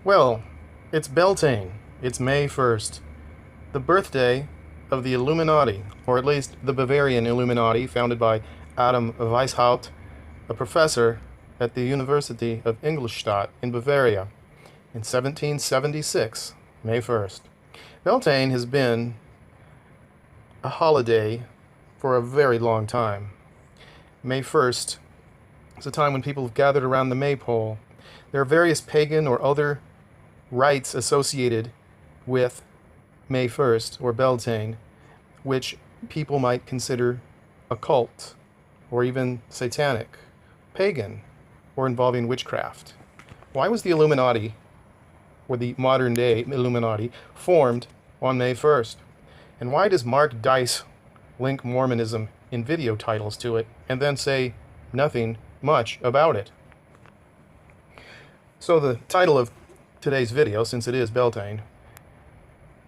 Well, it's Beltane. It's May 1st, the birthday of the Illuminati, or at least the Bavarian Illuminati, founded by Adam Weishaupt, a professor at the University of Ingolstadt in Bavaria, in 1776, May 1st. Beltane has been a holiday for a very long time. May 1st is a time when people have gathered around the maypole. There are various pagan or other rites associated with May 1st, or Beltane, which people might consider occult, or even satanic, pagan, or involving witchcraft. Why was the Illuminati, or the modern day Illuminati, formed on May 1st? And why does Mark Dice link Mormonism in video titles to it, and then say nothing much about it? So the title of today's video, since it is Beltane,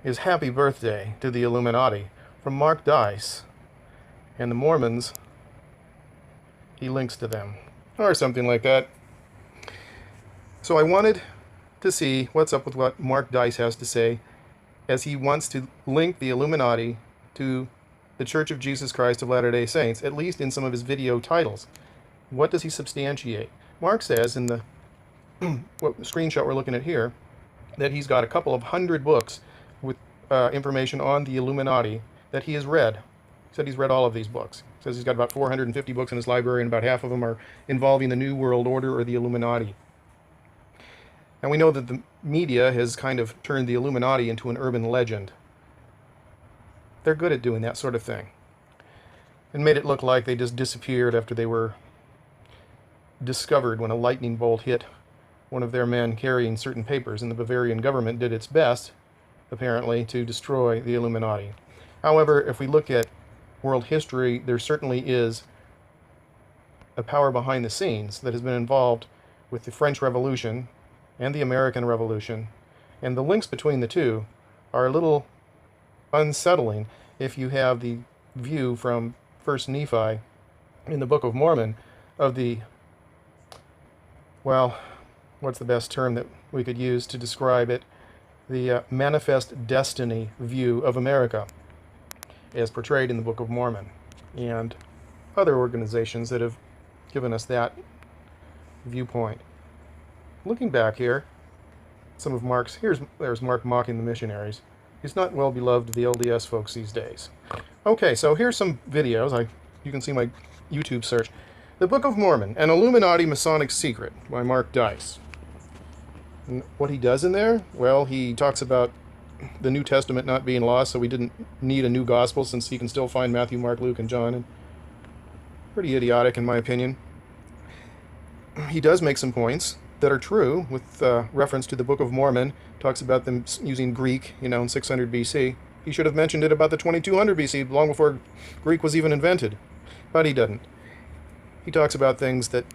is Happy Birthday to the Illuminati from Mark Dice, and the Mormons, he links to them, or something like that. So I wanted to see what's up with what Mark Dice has to say, as he wants to link the Illuminati to the Church of Jesus Christ of Latter-day Saints, at least in some of his video titles. What does he substantiate? Mark says in the screenshot we're looking at here that he's got a couple of hundred books with information on the Illuminati that he has read. He said he's read all of these books. He says he's got about 450 books in his library, and about half of them are involving the New World Order or the Illuminati. And we know that the media has kind of turned the Illuminati into an urban legend. They're good at doing that sort of thing, and made it look like they just disappeared after they were discovered when a lightning bolt hit one of their men carrying certain papers, and the Bavarian government did its best, apparently, to destroy the Illuminati. However, if we look at world history, there certainly is a power behind the scenes that has been involved with the French Revolution and the American Revolution, and the links between the two are a little unsettling if you have the view from 1st Nephi in the Book of Mormon of the, well, what's the best term that we could use to describe it? The manifest destiny view of America, as portrayed in the Book of Mormon, and other organizations that have given us that viewpoint. Looking back here, some of Mark's, there's Mark mocking the missionaries. He's not well beloved of the LDS folks these days. Okay, so here's some videos. You can see my YouTube search. The Book of Mormon, An Illuminati Masonic Secret by Mark Dice. And what he does in there? Well, he talks about the New Testament not being lost, so we didn't need a new gospel since he can still find Matthew, Mark, Luke, and John. And pretty idiotic, in my opinion. He does make some points that are true with reference to the Book of Mormon. Talks about them using Greek, in 600 BC. He should have mentioned it about the 2200 BC, long before Greek was even invented. But he doesn't. He talks about things that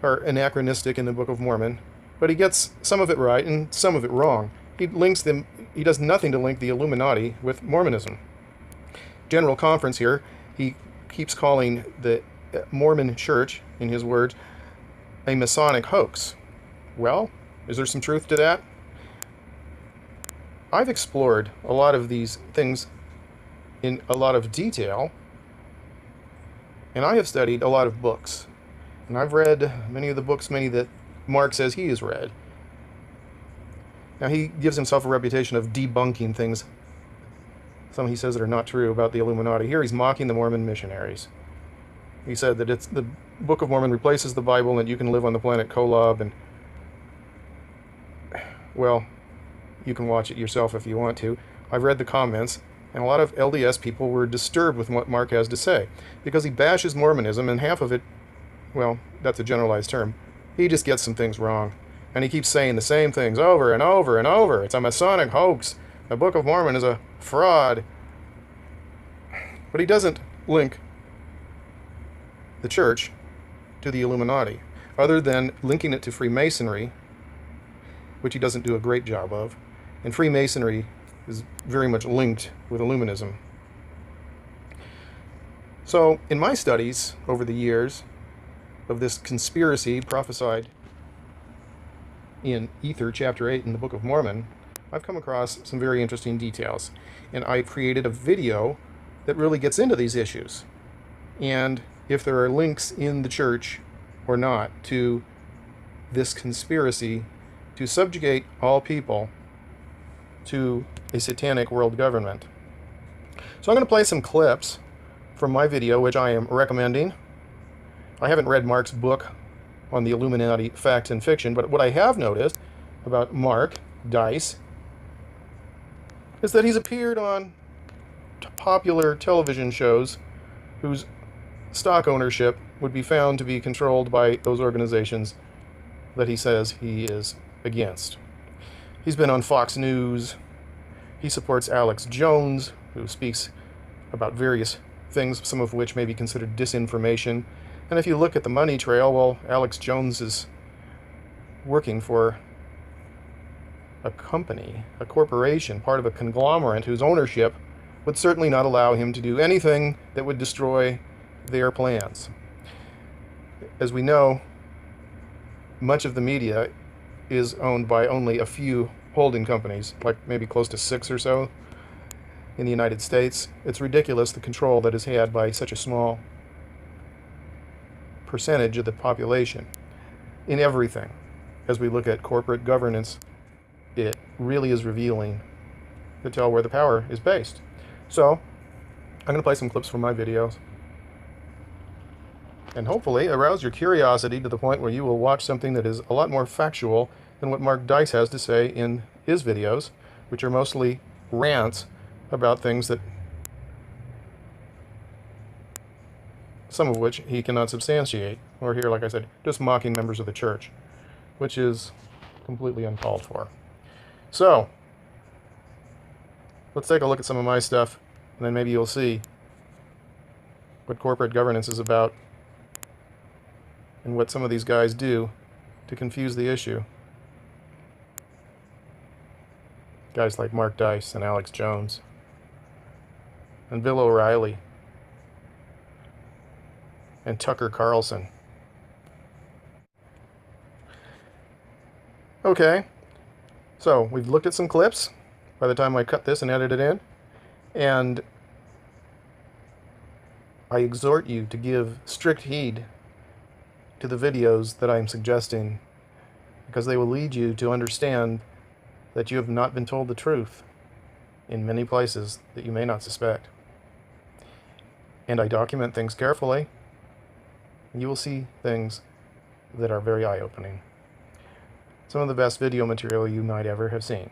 are anachronistic in the Book of Mormon, but he gets some of it right and some of it wrong. He links them. He does nothing to link the Illuminati with Mormonism. General Conference here, he keeps calling the Mormon Church, in his words, a Masonic hoax. Well, is there some truth to that? I've explored a lot of these things in a lot of detail, and I have studied a lot of books. And I've read many of the books, many that Mark says he has read. Now, he gives himself a reputation of debunking things, some he says that are not true about the Illuminati. Here he's mocking the Mormon missionaries. He said that the Book of Mormon replaces the Bible and you can live on the planet Kolob, and, well, you can watch it yourself if you want to. I've read the comments, and a lot of LDS people were disturbed with what Mark has to say, because he bashes Mormonism, and half of it, well, that's a generalized term, he just gets some things wrong. And he keeps saying the same things over and over and over. It's a Masonic hoax. The Book of Mormon is a fraud. But he doesn't link the church to the Illuminati, other than linking it to Freemasonry, which he doesn't do a great job of. And Freemasonry is very much linked with Illuminism. So, in my studies over the years of this conspiracy prophesied in Ether, Chapter 8 in the Book of Mormon, I've come across some very interesting details. And I've created a video that really gets into these issues. And if there are links in the church or not to this conspiracy to subjugate all people to a satanic world government. So I'm going to play some clips from my video, which I am recommending. I haven't read Mark's book on the Illuminati Fact and Fiction, but what I have noticed about Mark Dice is that he's appeared on popular television shows whose stock ownership would be found to be controlled by those organizations that he says he is against. He's been on Fox News. He supports Alex Jones, who speaks about various things, some of which may be considered disinformation. And if you look at the money trail, well, Alex Jones is working for a company, a corporation, part of a conglomerate whose ownership would certainly not allow him to do anything that would destroy their plans. As we know, much of the media is owned by only a few holding companies, like maybe close to 6 or so in the United States. It's ridiculous the control that is had by such a small percentage of the population in everything. As we look at corporate governance, it really is revealing to tell where the power is based. So, I'm going to play some clips from my videos and hopefully arouse your curiosity to the point where you will watch something that is a lot more factual than what Mark Dice has to say in his videos, which are mostly rants about things that some of which he cannot substantiate, or here, like I said, just mocking members of the church, which is completely uncalled for. So, let's take a look at some of my stuff, and then maybe you'll see what corporate governance is about and what some of these guys do to confuse the issue. Guys like Mark Dice and Alex Jones and Bill O'Reilly and Tucker Carlson. Okay, so we've looked at some clips by the time I cut this and edit it in, and I exhort you to give strict heed to the videos that I'm suggesting, because they will lead you to understand that you have not been told the truth in many places that you may not suspect. And I document things carefully, and you will see things that are very eye-opening. Some of the best video material you might ever have seen.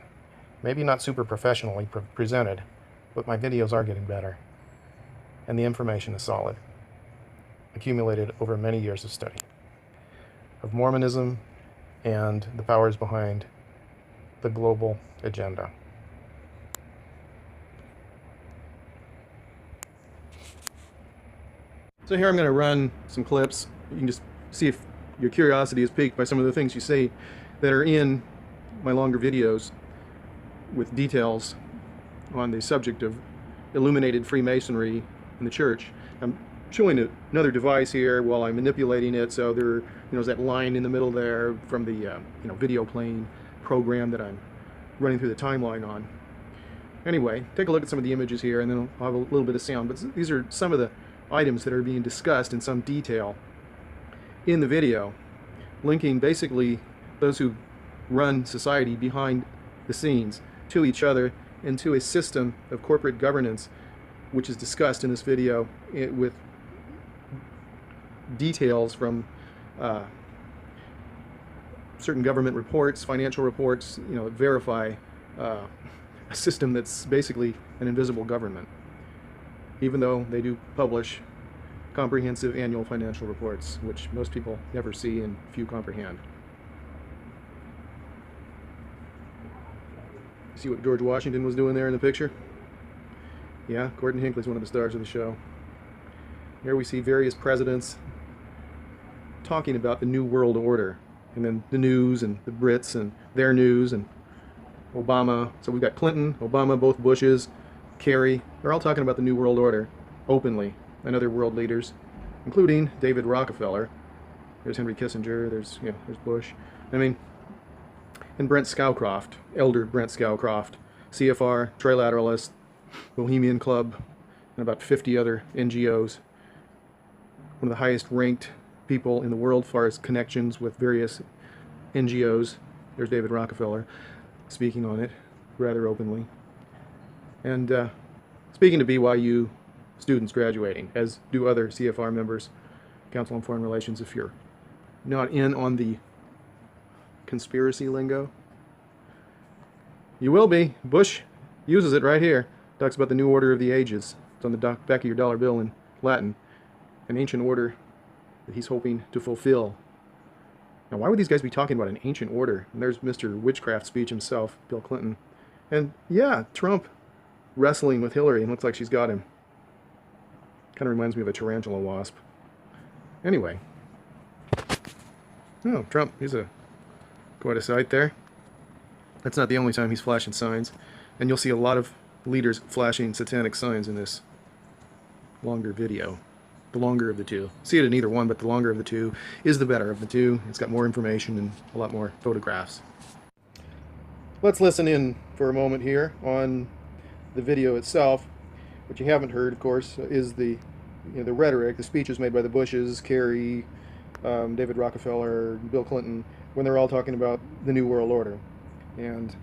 Maybe not super professionally presented, but my videos are getting better. And the information is solid, accumulated over many years of study of Mormonism and the powers behind the global agenda. So here I'm going to run some clips. You can just see if your curiosity is piqued by some of the things you see that are in my longer videos with details on the subject of illuminated Freemasonry in the church. I'm showing another device here while I'm manipulating it, so there's that line in the middle there from the video playing program that I'm running through the timeline on. Anyway, take a look at some of the images here, and then I'll have a little bit of sound. But these are some of the items that are being discussed in some detail in the video, linking basically those who run society behind the scenes to each other and to a system of corporate governance, which is discussed in this video with details from certain government reports, financial reports, that verify a system that's basically an invisible government, even though they do publish comprehensive annual financial reports, which most people never see and few comprehend. See what George Washington was doing there in the picture? Yeah, Gordon Hinckley's one of the stars of the show. Here we see various presidents talking about the New World Order, and then the news and the Brits and their news and Obama. So we've got Clinton, Obama, both Bushes, Kerry. They're all talking about the New World Order openly, and other world leaders, including David Rockefeller. There's Henry Kissinger. There's Bush. I mean, and Brent Scowcroft, Elder Brent Scowcroft, CFR, Trilateralist, Bohemian Club, and about 50 other NGOs. One of the highest ranked people in the world as far as connections with various NGOs. There's David Rockefeller speaking on it rather openly. And speaking to BYU students graduating, as do other CFR members, Council on Foreign Relations, if you're not in on the conspiracy lingo. You will be. Bush uses it right here. Talks about the new order of the ages. It's on the back of your dollar bill in Latin. An ancient order that he's hoping to fulfill. Now, why would these guys be talking about an ancient order? And there's Mr. Witchcraft speech himself, Bill Clinton. And yeah, Trump wrestling with Hillary, and looks like she's got him. Kind of reminds me of a tarantula wasp. Anyway. Oh, Trump, he's quite a sight there. That's not the only time he's flashing signs. And you'll see a lot of leaders flashing satanic signs in this longer video. The longer of the two. See it in either one, but the longer of the two is the better of the two. It's got more information and a lot more photographs. Let's listen in for a moment here on the video itself. What you haven't heard, of course, is the rhetoric, the speeches made by the Bushes, Kerry, David Rockefeller, Bill Clinton, when they're all talking about the New World Order. And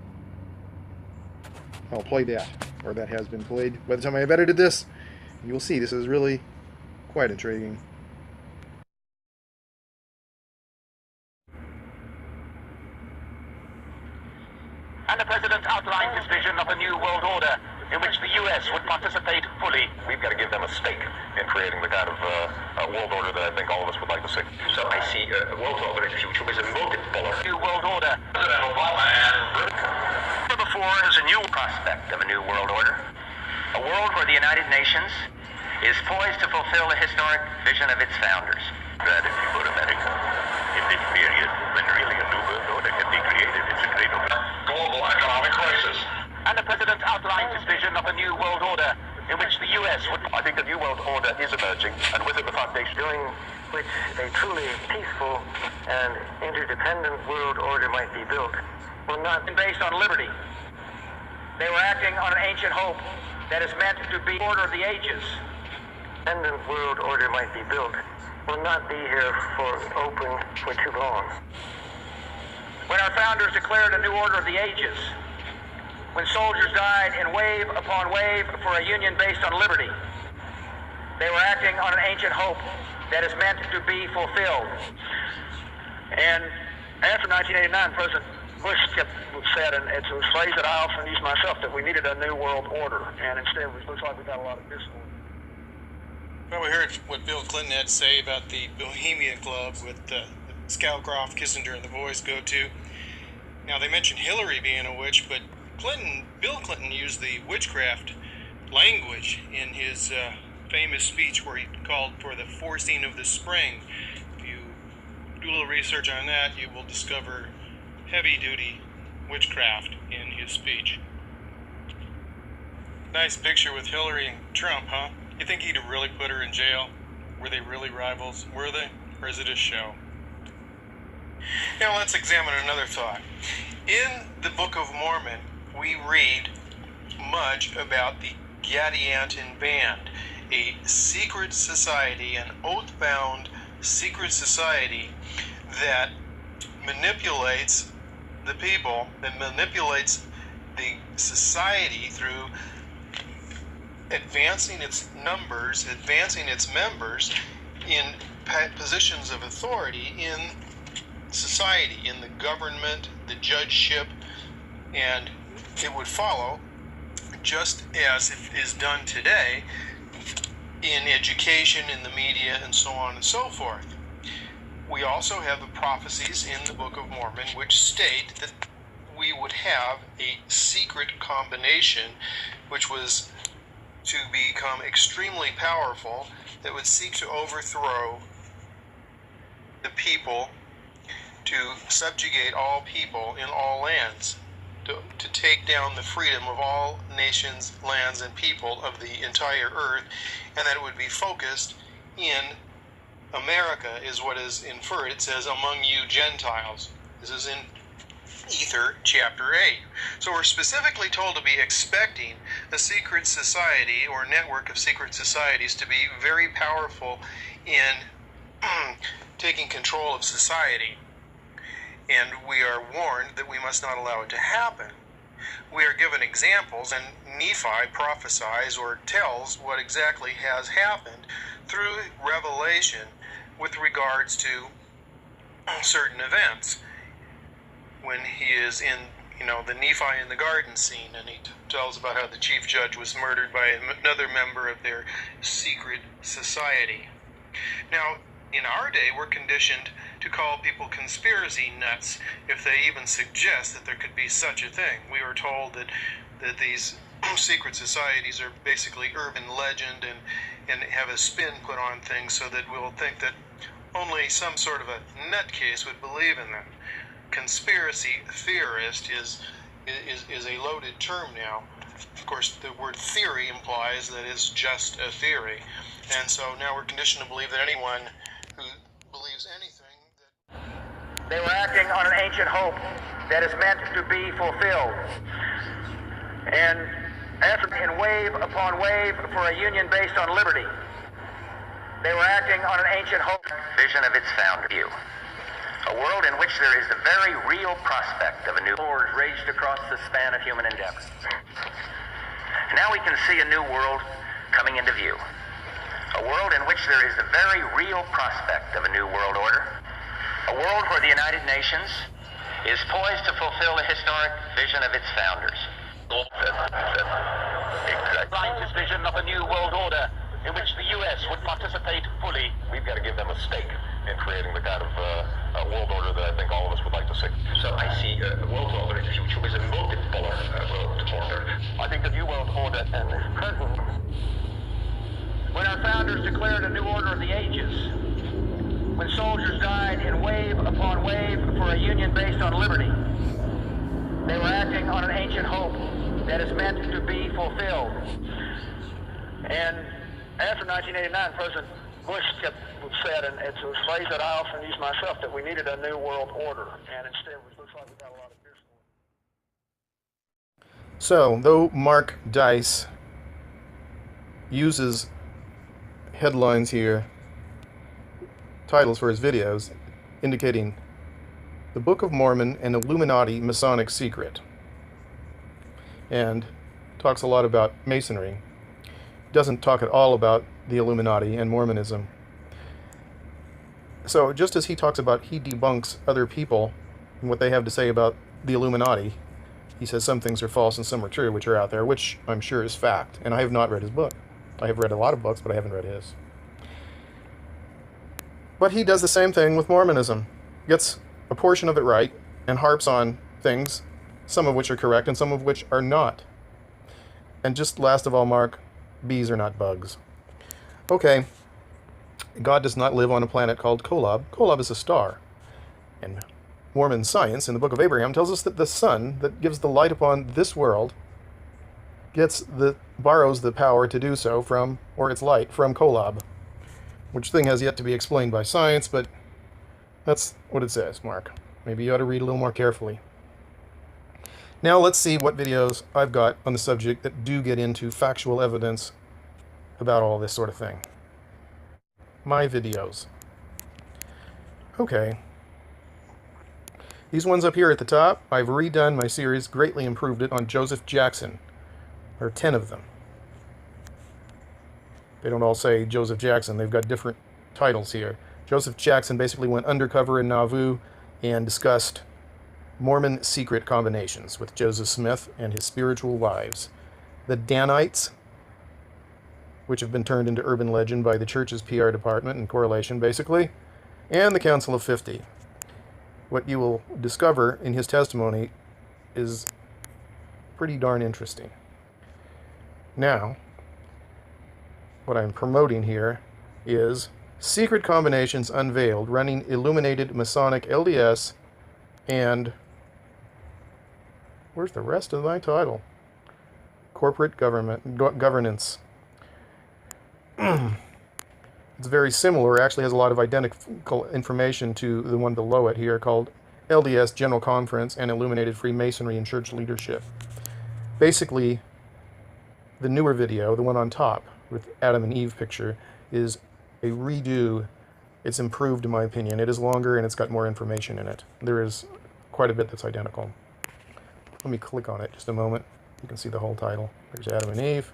I'll play that, or that has been played. By the time I have edited this, you will see this is really quite intriguing. And the President outlined his vision of a new world order in which the U.S. would participate fully. We've got to give them a stake in creating the kind of world order that I think all of us would like to see. So I see a world order in the future with a multipolar new world order. President Obama and before is a new prospect of a new world order. A world where the United Nations is poised to fulfill the historic vision of its founders. That if you put America in this period when really a new world order can be created, it's a great global economic crisis. And the President outlined his vision of a new world order in which the U.S. would... I think a new world order is emerging, and with it the foundation... During which a truly peaceful and interdependent world order might be built will not be based on liberty. They were acting on an ancient hope that is meant to be order of the ages. Independent world order might be built will not be here for too long. When our founders declared a new order of the ages, when soldiers died in wave upon wave for a union based on liberty, they were acting on an ancient hope that is meant to be fulfilled. And after 1989, President Bush said, and it's a phrase that I often use myself, that we needed a new world order, and instead it looks like we've got a lot of disorder. Well, we heard what Bill Clinton had to say about the Bohemian Club with Scowcroft, Kissinger, and the boys go to. Now, they mentioned Hillary being a witch, but Bill Clinton used the witchcraft language in his famous speech where he called for the forcing of the spring. If you do a little research on that, you will discover heavy-duty witchcraft in his speech. Nice picture with Hillary and Trump, huh? You think he'd really put her in jail? Were they really rivals? Were they? Or is it a show? Now let's examine another thought. In the Book of Mormon, we read much about the Gadianton Band, a secret society, an oath-bound secret society that manipulates the people, that manipulates the society through advancing its numbers, advancing its members in positions of authority in society, in the government, the judgeship, and it would follow, just as it is done today, in education, in the media, and so on and so forth. We also have the prophecies in the Book of Mormon which state that we would have a secret combination which was to become extremely powerful, that would seek to overthrow the people, to subjugate all people in all lands, to take down the freedom of all nations, lands, and people of the entire earth, and that it would be focused in America, is what is inferred. It says, among you Gentiles. This is in Ether, Chapter 8. So we're specifically told to be expecting a secret society or network of secret societies to be very powerful in taking control of society. And we are warned that we must not allow it to happen. We are given examples, and Nephi prophesies or tells what exactly has happened through revelation with regards to certain events. When he is in, the Nephi in the garden scene, and he tells about how the chief judge was murdered by another member of their secret society. Now, in our day, we're conditioned to call people conspiracy nuts if they even suggest that there could be such a thing. We are told that these secret societies are basically urban legend and have a spin put on things so that we'll think that only some sort of a nutcase would believe in them. Conspiracy theorist is a loaded term now. Of course, the word theory implies that it's just a theory. And so now we're conditioned to believe that anyone who believes anything that... They were acting on an ancient hope that is meant to be fulfilled. And in wave upon wave for a union based on liberty. They were acting on an ancient hope. Vision of its founder. A world in which there is the very real prospect of a new Wars raged across the span of human endeavor. Now we can see a new world coming into view. A world in which there is the very real prospect of a new world order. A world where the United Nations is poised to fulfill the historic vision of its founders. Scientist vision of a new world order in which the U.S. would participate fully. We've got to give them a stake in creating the kind of world order that I think all of us would like to see. So I see a world order in the future with a multipolar world order. I think the new world order and present. When our founders declared a new order of the ages, when soldiers died in wave upon wave for a union based on liberty, they were acting on an ancient hope that is meant to be fulfilled. And after 1989, President Bush said, and it's a phrase that I often use myself, that we needed a new world order, and instead it looks like we got a lot of fear. So, though Mark Dice uses headlines here, titles for his videos, indicating the Book of Mormon and Illuminati Masonic Secret, and talks a lot about Masonry, doesn't talk at all about the Illuminati and Mormonism. So just as he talks about, he debunks other people and what they have to say about the Illuminati, he says some things are false and some are true, which are out there, which I'm sure is fact. And I have not read his book. I have read a lot of books, but I haven't read his. But he does the same thing with Mormonism. Gets a portion of it right and harps on things, some of which are correct and some of which are not. And just last of all, Mark, bees are not bugs. Okay, God does not live on a planet called Kolob. Kolob is a star. And Mormon science in the Book of Abraham tells us that the sun that gives the light upon this world borrows the power to do so from, or its light, from Kolob. Which thing has yet to be explained by science, but that's what it says, Mark. Maybe you ought to read a little more carefully. Now let's see what videos I've got on the subject that do get into factual evidence about all this sort of thing. My videos. Okay. These ones up here at the top, I've redone my series, greatly improved it on Joseph Jackson. There are 10 of them. They don't all say Joseph Jackson. They've got different titles here. Joseph Jackson basically went undercover in Nauvoo and discussed Mormon secret combinations with Joseph Smith and his spiritual wives. The Danites, which have been turned into urban legend by the church's PR department and correlation, basically, and the Council of 50. What you will discover in his testimony is pretty darn interesting. Now, what I'm promoting here is Secret Combinations Unveiled, running Illuminated, Masonic, LDS, and where's the rest of my title? Corporate governance. It's very similar, actually has a lot of identical information to the one below it here called LDS General Conference and Illuminated Freemasonry and Church Leadership. Basically, the newer video, the one on top with Adam and Eve picture, is a redo. It's improved in my opinion. It is longer and it's got more information in it. There is quite a bit that's identical. Let me click on it just a moment. You can see the whole title. There's Adam and Eve,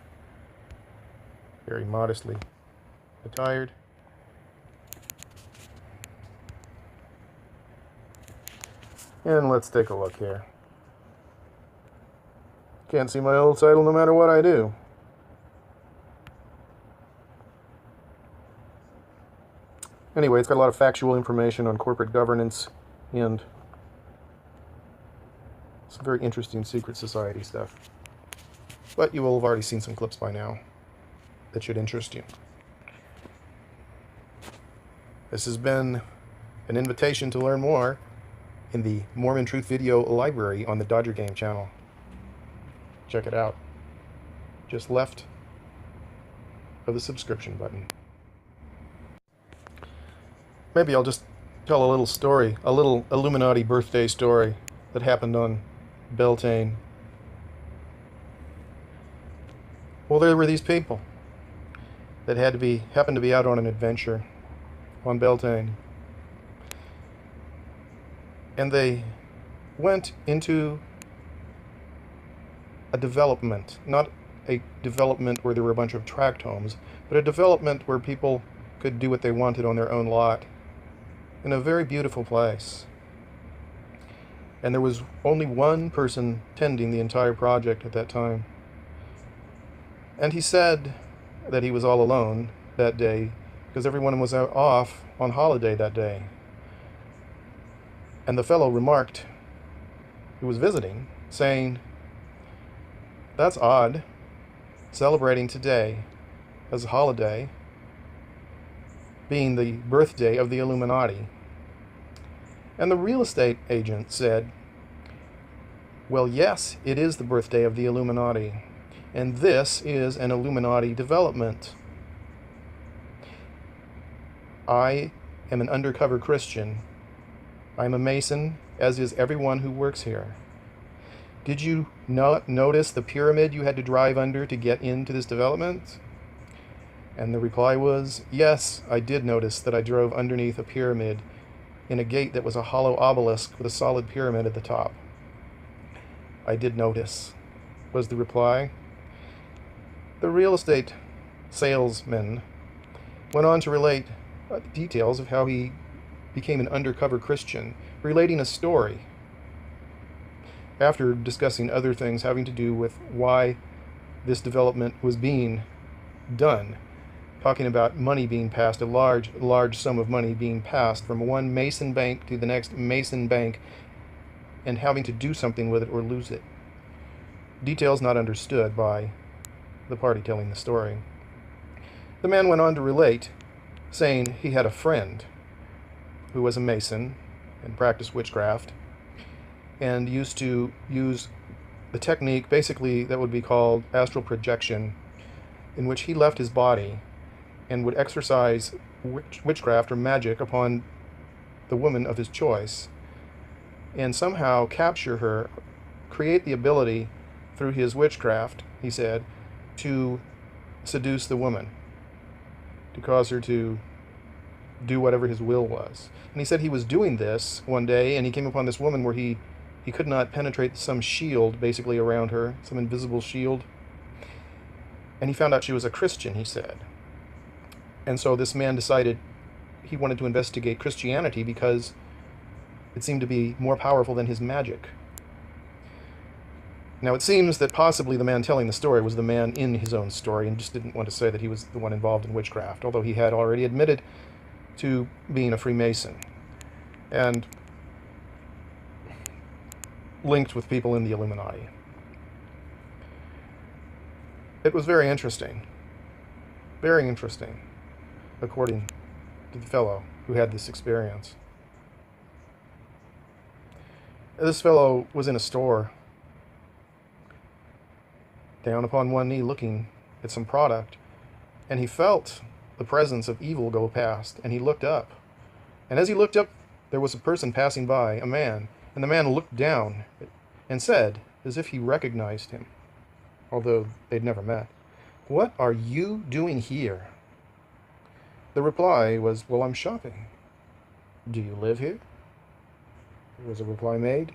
very modestly attired. And let's take a look here. Can't see my old title no matter what I do. Anyway, it's got a lot of factual information on corporate governance and some very interesting secret society stuff. But you will have already seen some clips by now that should interest you. This has been an invitation to learn more in the Mormon Truth Video Library on the Dodger Game channel. Check it out. Just left of the subscription button. Maybe I'll just tell a little story, a little Illuminati birthday story that happened on Beltane. Well, there were these people that happened to be out on an adventure on Beltane. And they went into a development, not a development where there were a bunch of tract homes, but a development where people could do what they wanted on their own lot in a very beautiful place. And there was only one person tending the entire project at that time. And he said that he was all alone that day because everyone was out off on holiday that day. And the fellow remarked, who was visiting, saying, "That's odd, celebrating today as a holiday, being the birthday of the Illuminati." And the real estate agent said, "Well, yes, it is the birthday of the Illuminati, and this is an Illuminati development. I am an undercover Christian. I'm a Mason, as is everyone who works here. Did you not notice the pyramid you had to drive under to get into this development?" And the reply was, "Yes, I did notice that I drove underneath a pyramid in a gate that was a hollow obelisk with a solid pyramid at the top. I did notice," was the reply. The real estate salesman went on to relate details of how he became an undercover Christian, relating a story after discussing other things having to do with why this development was being done, talking about money being passed, a large sum of money being passed from one Mason bank to the next Mason bank, and having to do something with it or lose it. Details not understood by the party telling the story. The man went on to relate, saying he had a friend who was a Mason and practiced witchcraft and used to use the technique basically that would be called astral projection, in which he left his body and would exercise witchcraft or magic upon the woman of his choice and somehow capture her, create the ability through his witchcraft, he said, to seduce the woman, to cause her to do whatever his will was. And he said he was doing this one day, and he came upon this woman where he could not penetrate some shield basically around her, some invisible shield. And he found out she was a Christian, he said. And so this man decided he wanted to investigate Christianity because it seemed to be more powerful than his magic. Now it seems that possibly the man telling the story was the man in his own story and just didn't want to say that he was the one involved in witchcraft, although he had already admitted to being a Freemason and linked with people in the Illuminati. It was very interesting, according to the fellow who had this experience. This fellow was in a store, down upon one knee looking at some product, and he felt the presence of evil go past, and he looked up. And as he looked up there was a person passing by, a man, and the man looked down and said, as if he recognized him, although they'd never met, "What are you doing here?" The reply was, "Well, I'm shopping." "Do you live here?" was a reply made.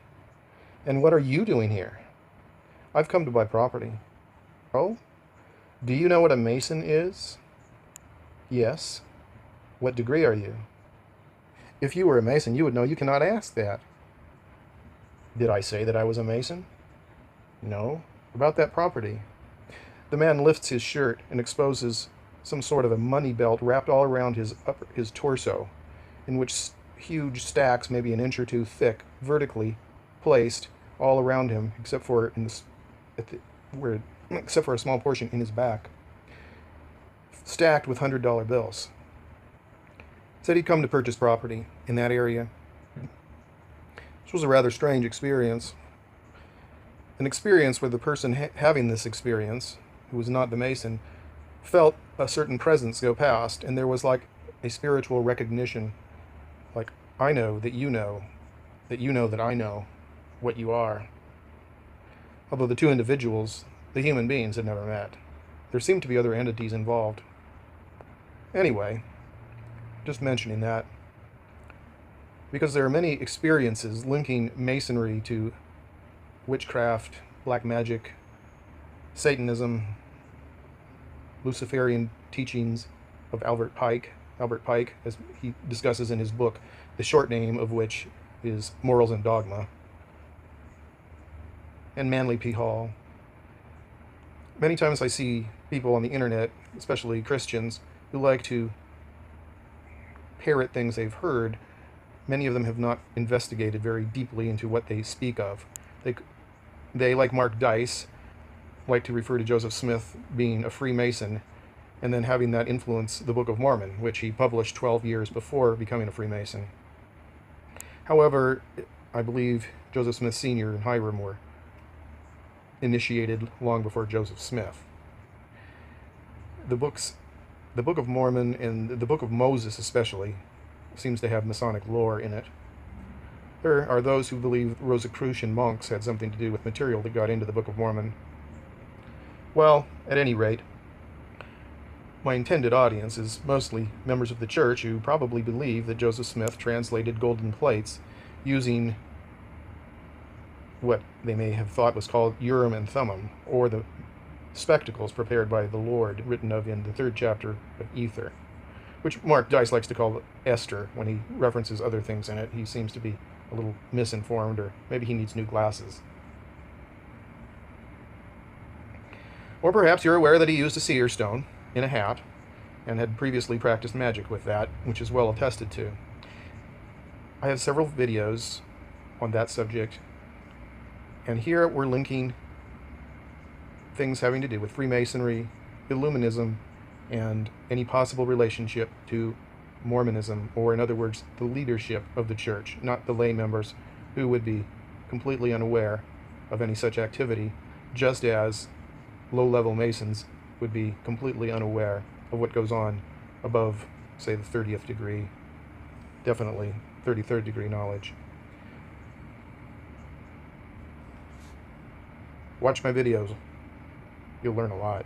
"And what are you doing here?" "I've come to buy property." "Oh? Do you know what a Mason is?" "Yes." "What degree are you?" "If you were a Mason, you would know you cannot ask that." "Did I say that I was a Mason?" "No." "About that property." The man lifts his shirt and exposes some sort of a money belt wrapped all around his torso, in which huge stacks, maybe an inch or two thick, vertically placed all around him, except for a small portion in his back, stacked with $100 bills. Said he'd come to purchase property in that area. This was a rather strange experience. An experience where the person having this experience, who was not the Mason, felt a certain presence go past, and there was like a spiritual recognition, like, I know that you know that I know what you are. Although the two individuals, the human beings, had never met. There seemed to be other entities involved. Anyway, just mentioning that, because there are many experiences linking Masonry to witchcraft, black magic, Satanism, Luciferian teachings of Albert Pike, as he discusses in his book, the short name of which is Morals and Dogma, and Manly P. Hall. Many times I see people on the internet, especially Christians, who like to parrot things they've heard. Many of them have not investigated very deeply into what they speak of. They, like Mark Dice, like to refer to Joseph Smith being a Freemason and then having that influence the Book of Mormon, which he published 12 years before becoming a Freemason. However, I believe Joseph Smith Sr. and Hiram were initiated long before Joseph Smith. The Book of Mormon and the Book of Moses especially seems to have Masonic lore in it. There are those who believe Rosicrucian monks had something to do with material that got into the Book of Mormon. Well, at any rate, my intended audience is mostly members of the church who probably believe that Joseph Smith translated golden plates using what they may have thought was called Urim and Thummim, or the spectacles prepared by the Lord, written of in the 3rd chapter of Ether, which Mark Dice likes to call Esther when he references other things in it. He seems to be a little misinformed, or maybe he needs new glasses. Or perhaps you're aware that he used a seer stone in a hat and had previously practiced magic with that, which is well attested to. I have several videos on that subject, and here we're linking things having to do with Freemasonry, Illuminism, and any possible relationship to Mormonism, or in other words, the leadership of the church, not the lay members who would be completely unaware of any such activity, just as low-level Masons would be completely unaware of what goes on above, say, the 30th degree, definitely 33rd degree knowledge. Watch my videos. You'll learn a lot.